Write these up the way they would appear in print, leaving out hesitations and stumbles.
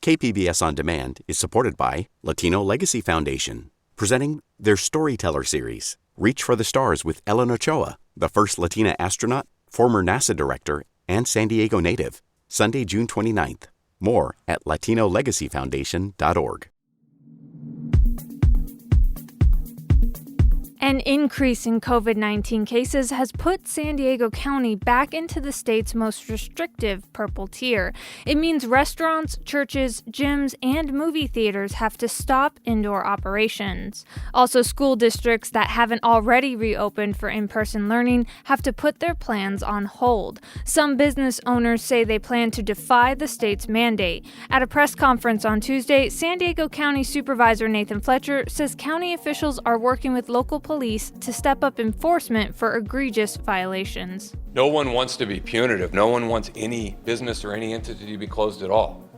KPBS On Demand is supported by Latino Legacy Foundation, presenting their Storyteller series, Reach for the Stars with Ellen Ochoa, the first Latina astronaut, former NASA director, and San Diego native. Sunday, June 29th. More at latinolegacyfoundation.org. An increase in COVID-19 cases has put San Diego County back into the state's most restrictive purple tier. It means restaurants, churches, gyms, and movie theaters have to stop indoor operations. Also, school districts that haven't already reopened for in-person learning have to put their plans on hold. Some business owners say they plan to defy the state's mandate. At a press conference on Tuesday, San Diego County Supervisor Nathan Fletcher says county officials are working with local police to step up enforcement for egregious violations. No one wants to be punitive. No one wants any business or any entity to be closed at all.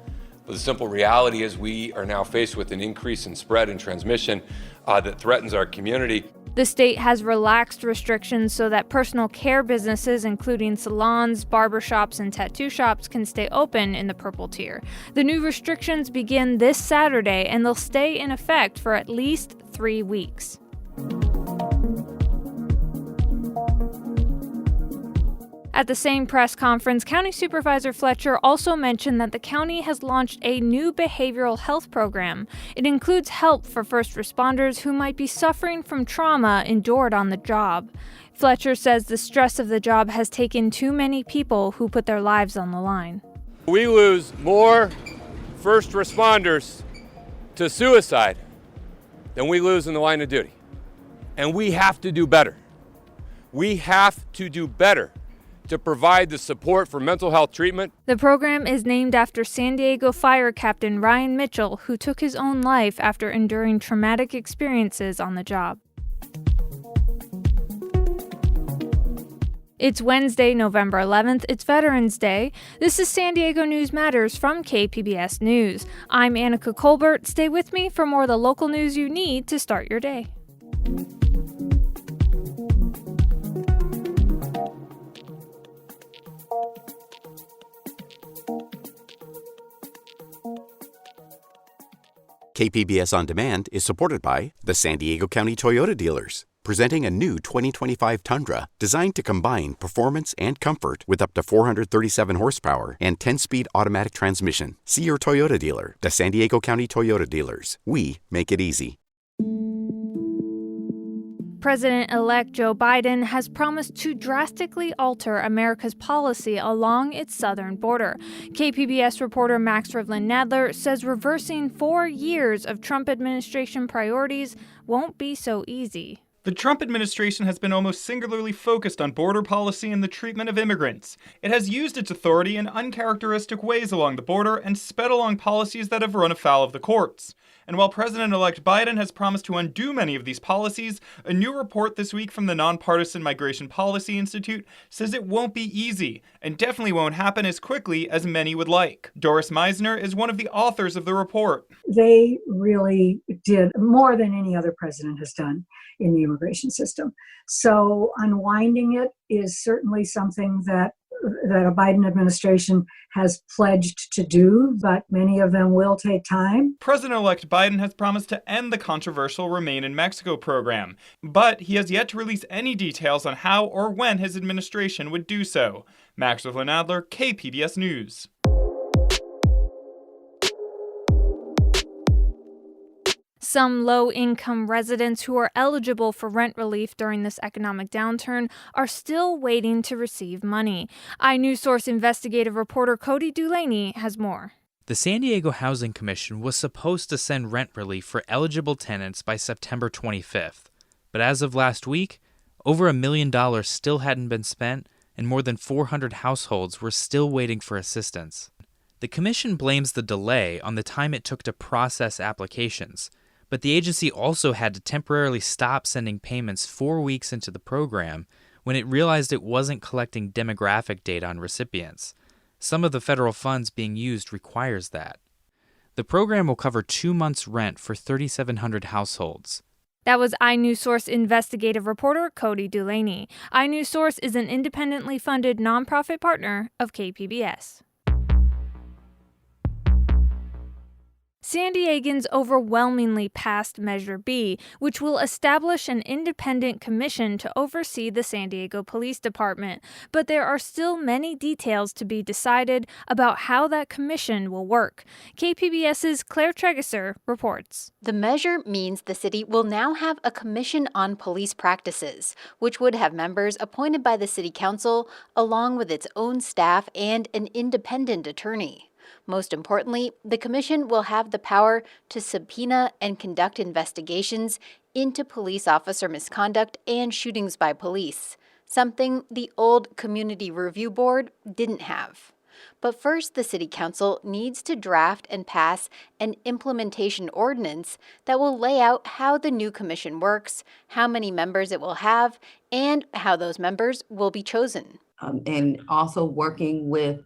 But the simple reality is we are now faced with an increase in spread and transmission that threatens our community. The state has relaxed restrictions so that personal care businesses, including salons, barbershops, and tattoo shops, can stay open in the purple tier. The new restrictions begin this Saturday, and they'll stay in effect for at least 3 weeks. At the same press conference, County Supervisor Fletcher also mentioned that the county has launched a new behavioral health program. It includes help for first responders who might be suffering from trauma endured on the job. Fletcher says the stress of the job has taken too many people who put their lives on the line. We lose more first responders to suicide than we lose in the line of duty. And we have to do better. We have to do better to provide the support for mental health treatment. The program is named after San Diego Fire Captain Ryan Mitchell, who took his own life after enduring traumatic experiences on the job. It's Wednesday, November 11th. It's Veterans Day. This is San Diego News Matters from KPBS News. I'm Annika Colbert. Stay with me for more of the local news you need to start your day. KPBS On Demand is supported by the San Diego County Toyota dealers, presenting a new 2025 Tundra designed to combine performance and comfort with up to 437 horsepower and 10-speed automatic transmission. See your Toyota dealer. The San Diego County Toyota dealers. We make it easy. President-elect Joe Biden has promised to drastically alter America's policy along its southern border. KPBS reporter Max Rivlin-Nadler says reversing 4 years of Trump administration priorities won't be so easy. The Trump administration has been almost singularly focused on border policy and the treatment of immigrants. It has used its authority in uncharacteristic ways along the border and sped along policies that have run afoul of the courts. And while President-elect Biden has promised to undo many of these policies, a new report this week from the Nonpartisan Migration Policy Institute says it won't be easy and definitely won't happen as quickly as many would like. Doris Meisner is one of the authors of the report. They really did more than any other president has done in the immigration system. So unwinding it is certainly something that a Biden administration has pledged to do, but many of them will take time. President-elect Biden has promised to end the controversial Remain in Mexico program, but he has yet to release any details on how or when his administration would do so. Max Rivlin-Nadler, KPBS News. Some low-income residents who are eligible for rent relief during this economic downturn are still waiting to receive money. iNewsSource investigative reporter Cody Dulaney has more. The San Diego Housing Commission was supposed to send rent relief for eligible tenants by September 25th. But as of last week, over $1 million still hadn't been spent, and more than 400 households were still waiting for assistance. The commission blames the delay on the time it took to process applications. But the agency also had to temporarily stop sending payments 4 weeks into the program when it realized it wasn't collecting demographic data on recipients. Some of the federal funds being used requires that. The program will cover 2 months' rent for 3,700 households. That was iNewsSource investigative reporter Cody Dulaney. iNewsSource is an independently funded nonprofit partner of KPBS. San Diegans overwhelmingly passed Measure B, which will establish an independent commission to oversee the San Diego Police Department. But there are still many details to be decided about how that commission will work. KPBS's Claire Tregeser reports. The measure means the city will now have a commission on police practices, which would have members appointed by the city council, along with its own staff and an independent attorney. Most importantly, the commission will have the power to subpoena and conduct investigations into police officer misconduct and shootings by police, something the old Community Review Board didn't have. But first, the City Council needs to draft and pass an implementation ordinance that will lay out how the new commission works, how many members it will have, and how those members will be chosen. And also working with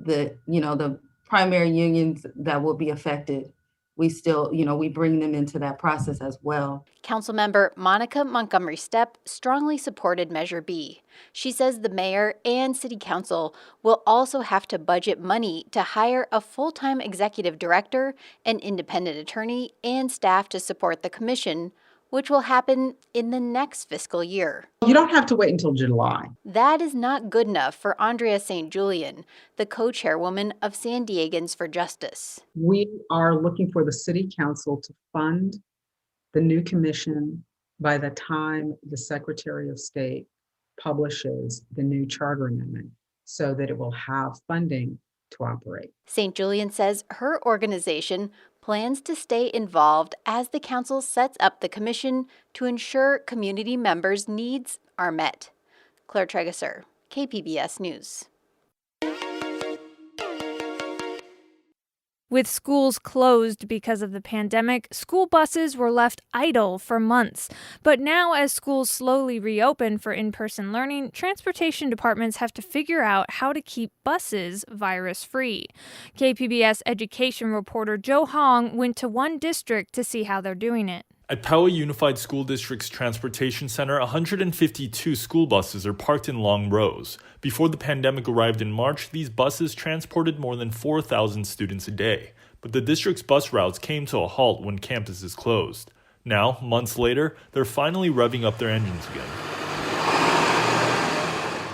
the primary unions that will be affected. We bring them into that process as well. Councilmember Monica Montgomery Stepp strongly supported Measure B. She says the mayor and city council will also have to budget money to hire a full-time executive director, an independent attorney, and staff to support the commission, which will happen in the next fiscal year. You don't have to wait until July. That is not good enough for Andrea St. Julian, the co-chairwoman of San Diegans for Justice. We are looking for the city council to fund the new commission by the time the Secretary of State publishes the new charter amendment so that it will have funding to operate. St. Julian says her organization plans to stay involved as the council sets up the commission to ensure community members' needs are met. Claire Tregeser, KPBS News. With schools closed because of the pandemic, school buses were left idle for months. But now, as schools slowly reopen for in-person learning, transportation departments have to figure out how to keep buses virus-free. KPBS education reporter Joe Hong went to one district to see how they're doing it. At Poway Unified School District's Transportation Center, 152 school buses are parked in long rows. Before the pandemic arrived in March, these buses transported more than 4,000 students a day. But the district's bus routes came to a halt when campuses closed. Now, months later, they're finally revving up their engines again.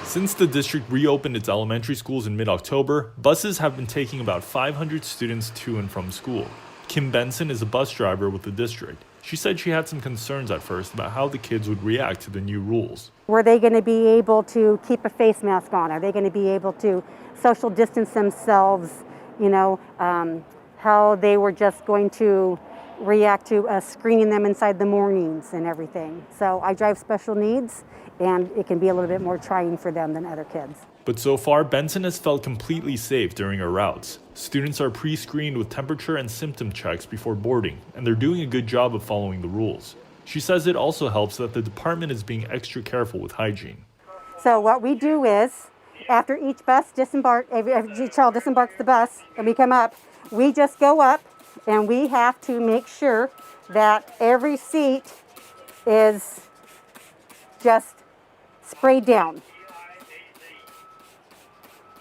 Since the district reopened its elementary schools in mid-October, buses have been taking about 500 students to and from school. Kim Benson is a bus driver with the district. She said she had some concerns at first about how the kids would react to the new rules. Were they going to be able to keep a face mask on? Are they going to be able to social distance themselves? How they were just going to react to screening them inside the mornings and everything. So I drive special needs, and it can be a little bit more trying for them than other kids. But so far, Benson has felt completely safe during her routes. Students are pre-screened with temperature and symptom checks before boarding, and they're doing a good job of following the rules. She says it also helps that the department is being extra careful with hygiene. So what we do is, after each bus every child disembarks the bus and we come up, we just go up and we have to make sure that every seat is just sprayed down.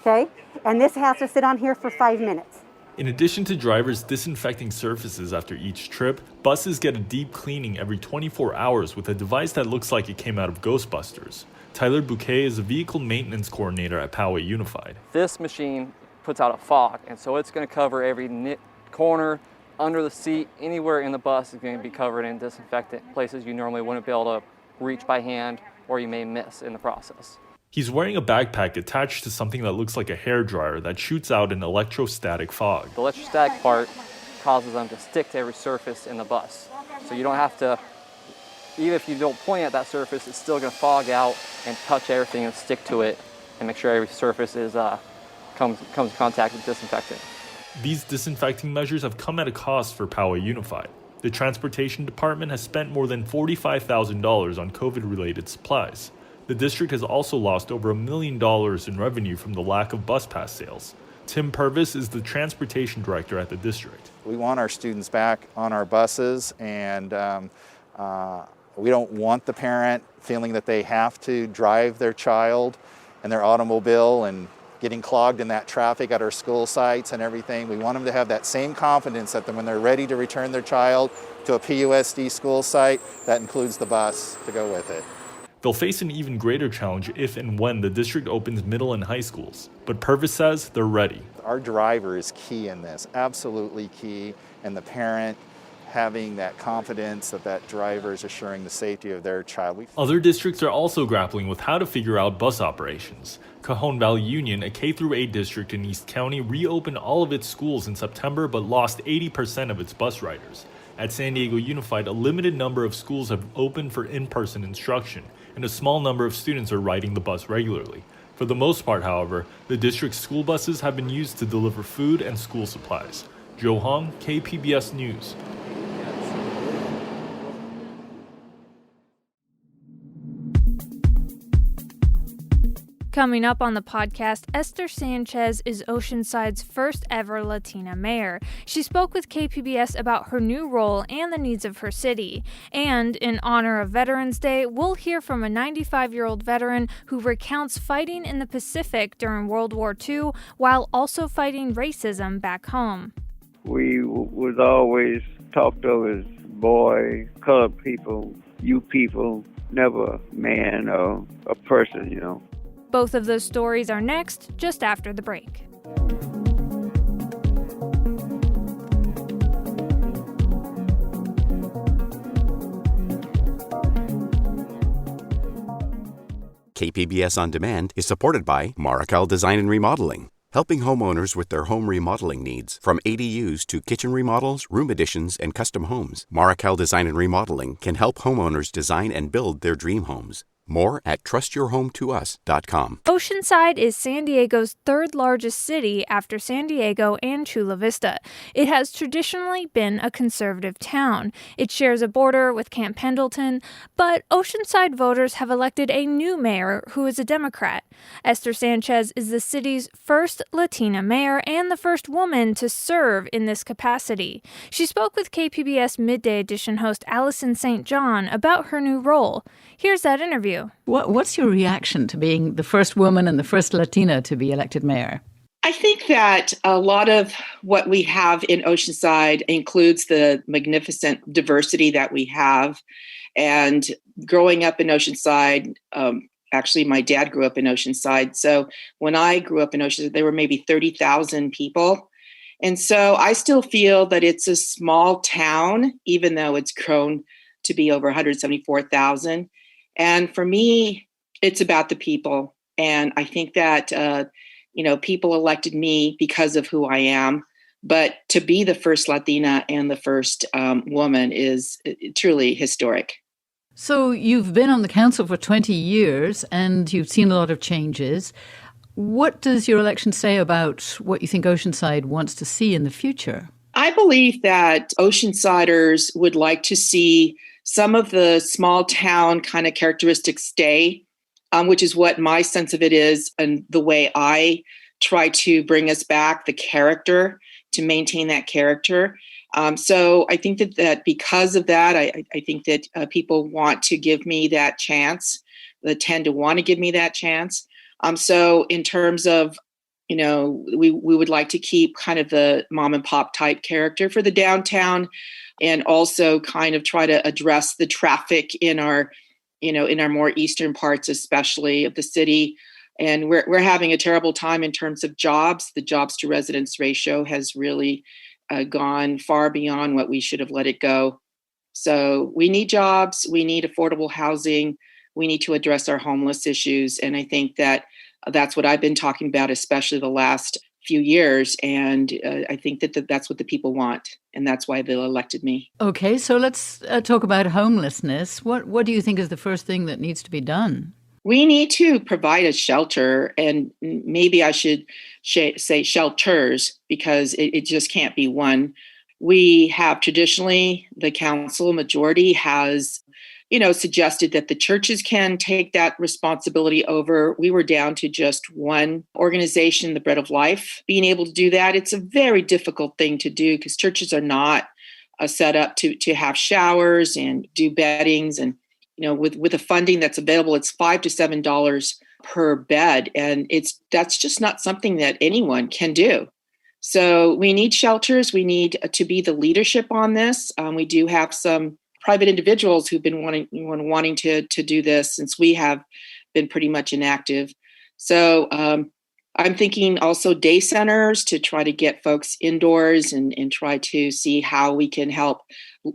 Okay, and this has to sit on here for 5 minutes. In addition to drivers disinfecting surfaces after each trip, buses get a deep cleaning every 24 hours with a device that looks like it came out of Ghostbusters. Tyler Bouquet is a vehicle maintenance coordinator at Poway Unified. This machine puts out a fog, and so it's going to cover every corner, under the seat, anywhere in the bus is going to be covered in disinfectant, places you normally wouldn't be able to reach by hand or you may miss in the process. He's wearing a backpack attached to something that looks like a hairdryer that shoots out an electrostatic fog. The electrostatic part causes them to stick to every surface in the bus. So you don't have to, even if you don't point at that surface, it's still going to fog out and touch everything and stick to it and make sure every surface is comes in contact with disinfectant. These disinfecting measures have come at a cost for Poway Unified. The transportation department has spent more than $45,000 on COVID-related supplies. The district has also lost over $1 million in revenue from the lack of bus pass sales. Tim Purvis is the transportation director at the district. We want our students back on our buses, and we don't want the parent feeling that they have to drive their child in their automobile and getting clogged in that traffic at our school sites and everything. We want them to have that same confidence that when they're ready to return their child to a PUSD school site, that includes the bus to go with it. They'll face an even greater challenge if and when the district opens middle and high schools. But Purvis says they're ready. Our driver is key in this, absolutely key, and the parent having that confidence that driver is assuring the safety of their child. Other districts are also grappling with how to figure out bus operations. Cajon Valley Union, a K-8 district in East County, reopened all of its schools in September but lost 80% of its bus riders. At San Diego Unified, a limited number of schools have opened for in-person instruction, and a small number of students are riding the bus regularly. For the most part, however, the district's school buses have been used to deliver food and school supplies. Joe Hong, KPBS News. Coming up on the podcast, Esther Sanchez is Oceanside's first ever Latina mayor. She spoke with KPBS about her new role and the needs of her city. And in honor of Veterans Day, we'll hear from a 95-year-old veteran who recounts fighting in the Pacific during World War II while also fighting racism back home. We was always talked of as boy, colored people, you people, never man or a person, you know. Both of those stories are next, just after the break. KPBS On Demand is supported by Marroccal Design and Remodeling, helping homeowners with their home remodeling needs. From ADUs to kitchen remodels, room additions, and custom homes, Marroccal Design and Remodeling can help homeowners design and build their dream homes. More at trustyourhometous.com. Oceanside is San Diego's third largest city after San Diego and Chula Vista. It has traditionally been a conservative town. It shares a border with Camp Pendleton, but Oceanside voters have elected a new mayor who is a Democrat. Esther Sanchez is the city's first Latina mayor and the first woman to serve in this capacity. She spoke with KPBS Midday Edition host Allison St. John about her new role. Here's that interview. What's your reaction to being the first woman and the first Latina to be elected mayor? I think that a lot of what we have in Oceanside includes the magnificent diversity that we have. And growing up in Oceanside, actually, my dad grew up in Oceanside. So when I grew up in Oceanside, there were maybe 30,000 people. And so I still feel that it's a small town, even though it's grown to be over 174,000. And for me, it's about the people. And I think that, people elected me because of who I am. But to be the first Latina and the first woman is truly historic. So you've been on the council for 20 years and you've seen a lot of changes. What does your election say about what you think Oceanside wants to see in the future? I believe that Oceansiders would like to see some of the small town kind of characteristics stay, which is what my sense of it is, and the way I try to bring us back, the character, to maintain that character. So I think that because of that, I think that people want to give me that chance. They tend to want to give me that chance. So in terms of, we would like to keep kind of the mom and pop type character for the downtown, and also kind of try to address the traffic in our more eastern parts, especially of the city. And we're having a terrible time in terms of jobs. The jobs to residents ratio has really gone far beyond what we should have let it go. So we need jobs, we need affordable housing, we need to address our homeless issues. And I think that that's what I've been talking about, especially the last few years. And I think that that's what the people want. And that's why they elected me. Okay, so let's talk about homelessness. What do you think is the first thing that needs to be done? We need to provide a shelter, and maybe I should say shelters, because it just can't be one. We have traditionally, the council majority has suggested that the churches can take that responsibility over. We were down to just one organization, the Bread of Life, being able to do that. It's a very difficult thing to do because churches are not set up to have showers and do beddings. And, with the funding that's available, it's $5 to $7 per bed. And that's just not something that anyone can do. So we need shelters. We need to be the leadership on this. We do have some private individuals who've been wanting to do this since we have been pretty much inactive. So I'm thinking also day centers to try to get folks indoors and try to see how we can help,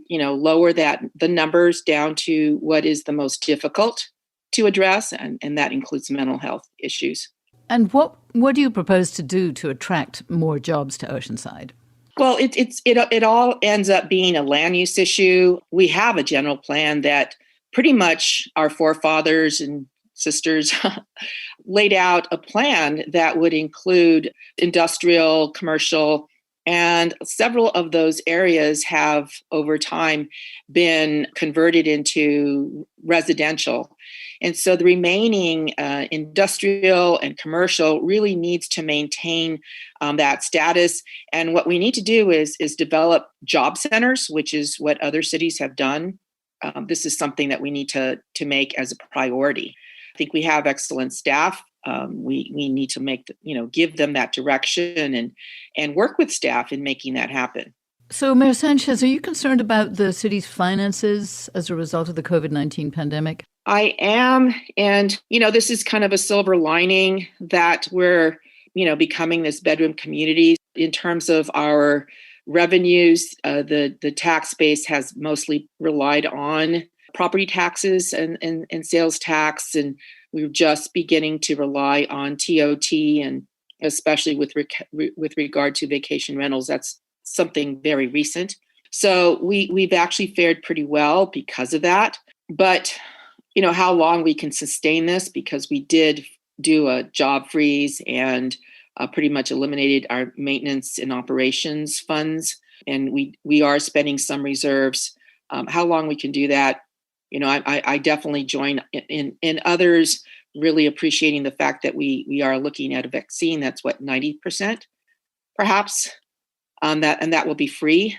lower the numbers down to what is the most difficult to address, and that includes mental health issues. And what do you propose to do to attract more jobs to Oceanside? Well, it all ends up being a land use issue. We have a general plan that pretty much our forefathers and sisters laid out a plan that would include industrial, commercial, and several of those areas have over time been converted into residential. And so the remaining industrial and commercial really needs to maintain that status. And what we need to do is develop job centers, which is what other cities have done. This is something that we need to make as a priority. I think we have excellent staff. We need to give them that direction and work with staff in making that happen. So, Mayor Sanchez, are you concerned about the city's finances as a result of the COVID-19 pandemic? I am. And, this is kind of a silver lining that we're, becoming this bedroom community. In terms of our revenues, the tax base has mostly relied on property taxes and sales tax. And we're just beginning to rely on TOT, and especially with regard to vacation rentals. That's something very recent. So we've actually fared pretty well because of that. But how long we can sustain this, because we did do a job freeze and pretty much eliminated our maintenance and operations funds. And we are spending some reserves. How long we can do that, I definitely join in others really appreciating the fact that we are looking at a vaccine that's 90% perhaps, that will be free.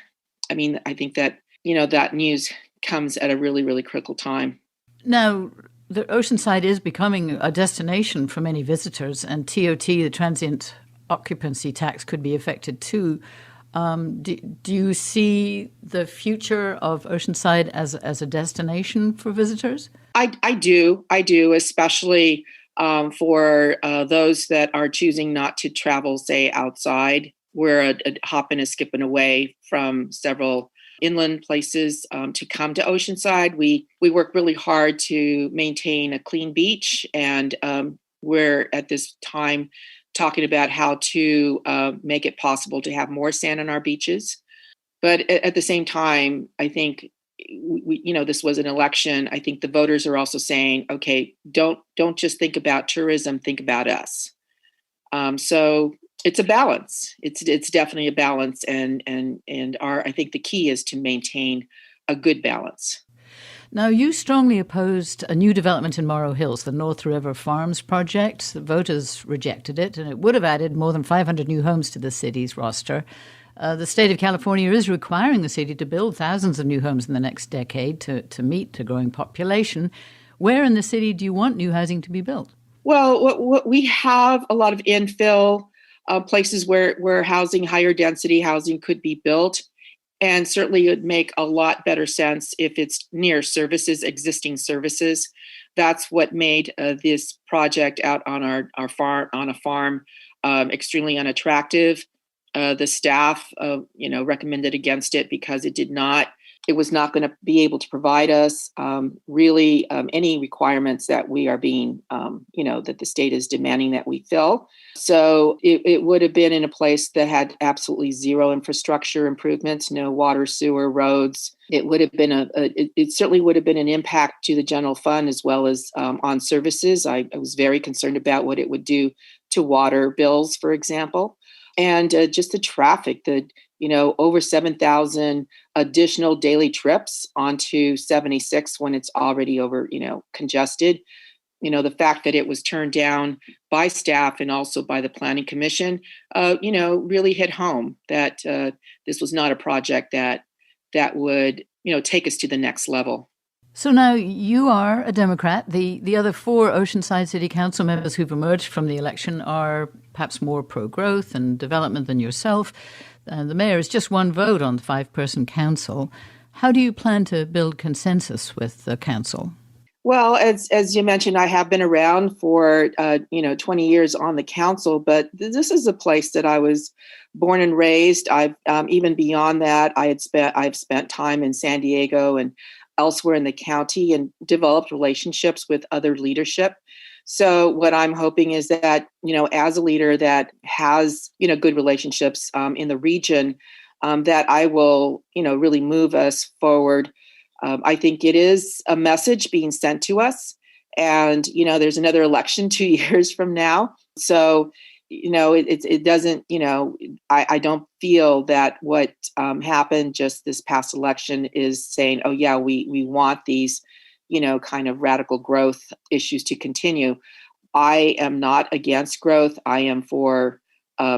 I mean, I think that, that news comes at a really, really critical time. Now, the Oceanside is becoming a destination for many visitors, and TOT, the transient occupancy tax, could be affected too. Do you see the future of Oceanside as a destination for visitors? I do, especially for those that are choosing not to travel, say, outside. We're a hop and a skipping away from several inland places to come to Oceanside. We work really hard to maintain a clean beach, and we're at this time talking about how to make it possible to have more sand on our beaches. But at the same time, I think this was an election. I think the voters are also saying, okay, don't just think about tourism, think about us. So it's a balance. It's definitely a balance, and I think the key is to maintain a good balance. Now, you strongly opposed a new development in Morrow Hills, the North River Farms project. The voters rejected it, and it would have added more than 500 new homes to the city's roster. The state of California is requiring the city to build thousands of new homes in the next decade to meet the growing population. Where in the city do you want new housing to be built? Well, we have a lot of infill places where higher density housing could be built. And certainly it would make a lot better sense if it's near services, existing services. That's what made this project out on our farm, extremely unattractive. The staff, recommended against it because it was not going to be able to provide us really any requirements that we are being, that the state is demanding that we fill. So it would have been in a place that had absolutely zero infrastructure improvements, no water, sewer, roads. It would have been it certainly would have been an impact to the general fund as well as on services. I was very concerned about what it would do to water bills, for example. And just the traffic, over 7,000 additional daily trips onto 76 when it's already over, congested. The fact that it was turned down by staff and also by the Planning Commission, really hit home that this was not a project that would, take us to the next level. So now you are a Democrat. The other 4 Oceanside City Council members who've emerged from the election are perhaps more pro-growth and development than yourself. The mayor is just one vote on the 5-person council. How do you plan to build consensus with the council? Well, as you mentioned, I have been around for 20 years on the council, but this is a place that I was born and raised. I've even beyond that, I've spent time in San Diego and elsewhere in the county and developed relationships with other leadership. So what I'm hoping is that, as a leader that has, good relationships in the region, that I will, really move us forward. I think it is a message being sent to us. And, there's another election 2 years from now. So, it doesn't, I don't feel that what happened just this past election is saying, oh, yeah, we want these, kind of radical growth issues to continue. I am not against growth. I am for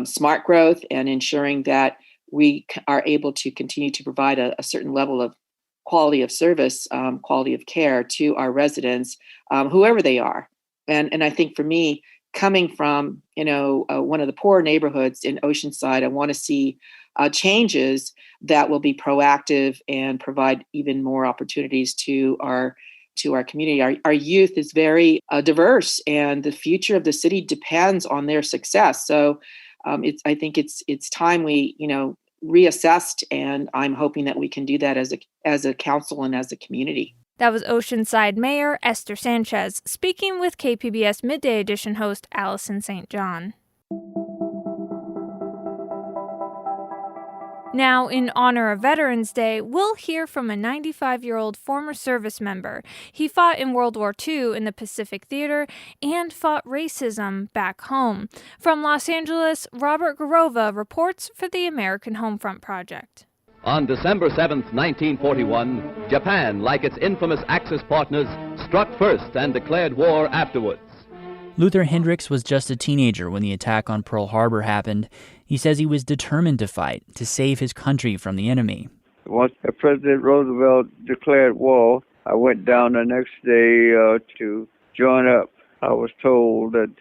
smart growth and ensuring that we are able to continue to provide a certain level of quality of service, quality of care to our residents, whoever they are. And I think for me, coming from, one of the poorer neighborhoods in Oceanside, I want to see changes that will be proactive and provide even more opportunities to our community. Our youth is very diverse, and the future of the city depends on their success. So I think it's time we, reassessed, and I'm hoping that we can do that as a council and as a community. That was Oceanside Mayor Esther Sanchez speaking with KPBS Midday Edition host Allison St. John. Now, in honor of Veterans Day, we'll hear from a 95-year-old former service member. He fought in World War II in the Pacific Theater and fought racism back home. From Los Angeles, Robert Garova reports for the American Homefront Project. On December 7th, 1941, Japan, like its infamous Axis partners, struck first and declared war afterwards. Luther Hendricks was just a teenager when the attack on Pearl Harbor happened. He says he was determined to fight, to save his country from the enemy. Once President Roosevelt declared war, I went down the next day to join up. I was told that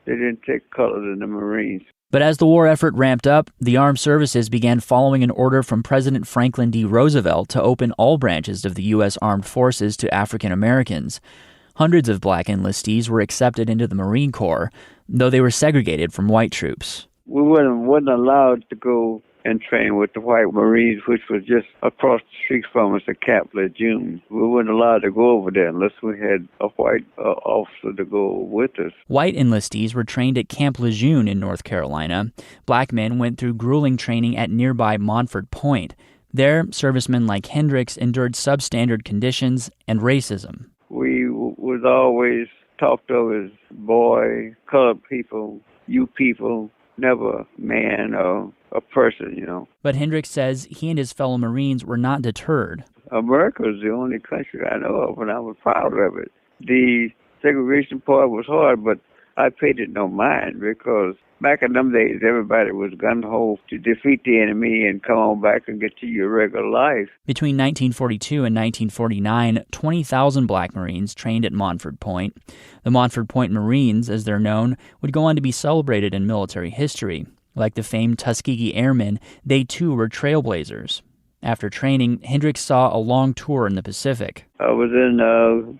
they didn't take colors in the Marines. But as the war effort ramped up, the armed services began following an order from President Franklin D. Roosevelt to open all branches of the U.S. Armed Forces to African Americans. Hundreds of black enlistees were accepted into the Marine Corps, though they were segregated from white troops. We wasn't allowed to go and train with the white Marines, which was just across the street from us at Camp Lejeune. We weren't allowed to go over there unless we had a white officer to go with us. White enlistees were trained at Camp Lejeune in North Carolina. Black men went through grueling training at nearby Montford Point. There, servicemen like Hendricks endured substandard conditions and racism. We was always talked of as boy, colored people, you people, never man or a person, But Hendricks says he and his fellow Marines were not deterred. America is the only country I know of, and I was proud of it. The segregation part was hard, but I paid it no mind because back in them days, everybody was gung-ho to defeat the enemy and come on back and get to your regular life. Between 1942 and 1949, 20,000 black Marines trained at Montford Point. The Montford Point Marines, as they're known, would go on to be celebrated in military history. Like the famed Tuskegee Airmen, they too were trailblazers. After training, Hendricks saw a long tour in the Pacific. I was in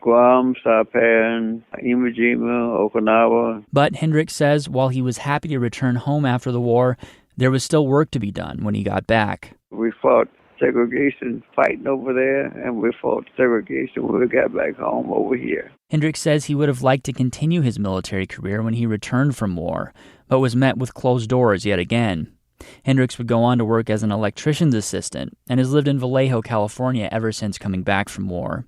Guam, Saipan, Iwo Jima, Okinawa. But Hendricks says while he was happy to return home after the war, there was still work to be done when he got back. We fought segregation fighting over there, and we fought segregation when we got back home over here. Hendricks says he would have liked to continue his military career when he returned from war, but was met with closed doors yet again. Hendricks would go on to work as an electrician's assistant and has lived in Vallejo, California ever since coming back from war.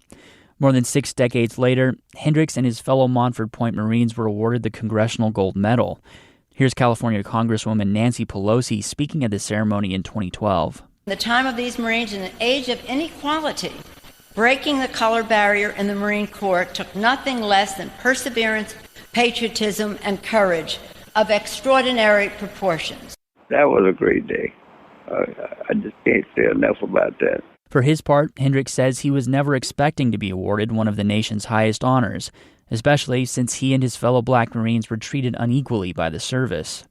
More than 6 decades later, Hendricks and his fellow Montford Point Marines were awarded the Congressional Gold Medal. Here's California Congresswoman Nancy Pelosi speaking at the ceremony in 2012. The time of these Marines in an age of inequality, breaking the color barrier in the Marine Corps took nothing less than perseverance, patriotism, and courage of extraordinary proportions. That was a great day. I just can't say enough about that. For his part, Hendricks says he was never expecting to be awarded one of the nation's highest honors, especially since he and his fellow Black Marines were treated unequally by the service.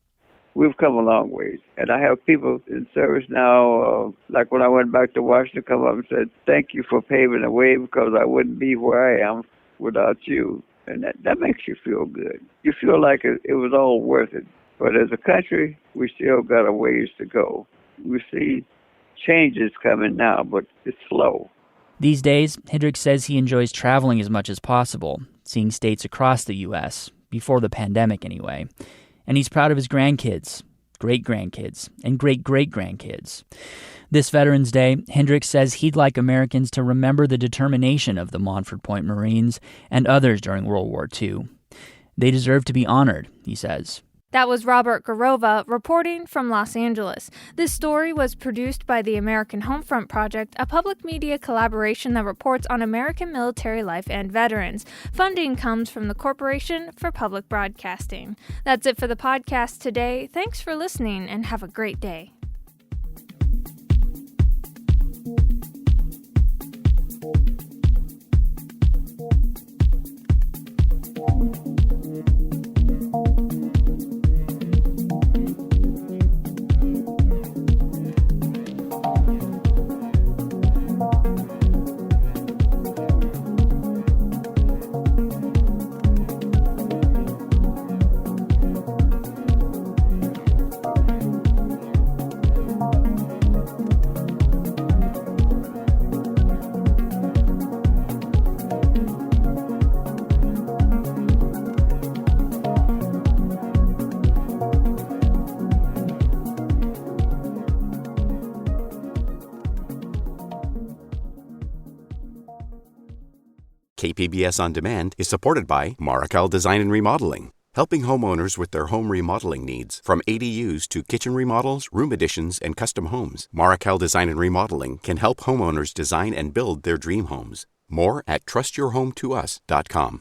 We've come a long way. And I have people in service now, like when I went back to Washington, come up and said, thank you for paving the way because I wouldn't be where I am without you. And that makes you feel good. You feel like it was all worth it. But as a country, we still got a ways to go. We see changes coming now, but it's slow. These days, Hendricks says he enjoys traveling as much as possible, seeing states across the U.S., before the pandemic anyway. And he's proud of his grandkids, great-grandkids, and great-great-grandkids. This Veterans Day, Hendricks says he'd like Americans to remember the determination of the Montford Point Marines and others during World War II. They deserve to be honored, he says. That was Robert Garova reporting from Los Angeles. This story was produced by the American Homefront Project, a public media collaboration that reports on American military life and veterans. Funding comes from the Corporation for Public Broadcasting. That's it for the podcast today. Thanks for listening and have a great day. KPBS On Demand is supported by Marrokal Design and Remodeling, helping homeowners with their home remodeling needs. From ADUs to kitchen remodels, room additions, and custom homes, Marrokal Design and Remodeling can help homeowners design and build their dream homes. More at trustyourhometous.com.